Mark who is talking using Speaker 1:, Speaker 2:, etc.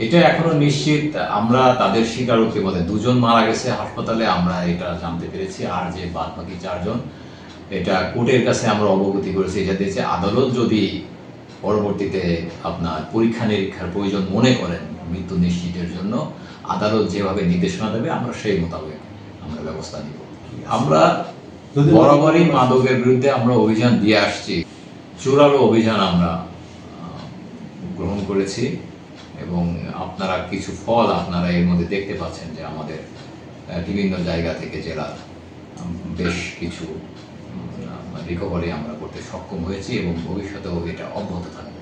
Speaker 1: এটা এখনো নিশ্চিত, আমরা তাদের স্বীকারোক্তি মতে 2 জন মারা গেছে হাসপাতালে, আমরা এটা জানতে পেরেছি। আর যে বাদ বাকি 4 জন, এটা কোর্টের কাছে আমরা অবগতি করেছি। এটা দিয়েছে আদালত যদি পরবর্তীতে আপনার পরীক্ষা নিরীক্ষার প্রয়োজন মনে করেন মৃত্যু নিশ্চিতের জন্য, আদালত যেভাবে নির্দেশনা দেবে আমরা সেই মোতাবেক আমরা ব্যবস্থা নিব। আমরা বরাবরই মাদকের বিরুদ্ধে আমরা অভিযান দিয়ে আসছি, জোরালো অভিযান আমরা গ্রহণ করেছি এবং আপনারা কিছু ফল আপনারা এর মধ্যে দেখতে পাচ্ছেন যে আমাদের বিভিন্ন জায়গা থেকে জেলার বেশ কিছু রিকভারি আমরা করতে সক্ষম হয়েছি এবং ভবিষ্যতেও এটা অব্যাহত থাকবে।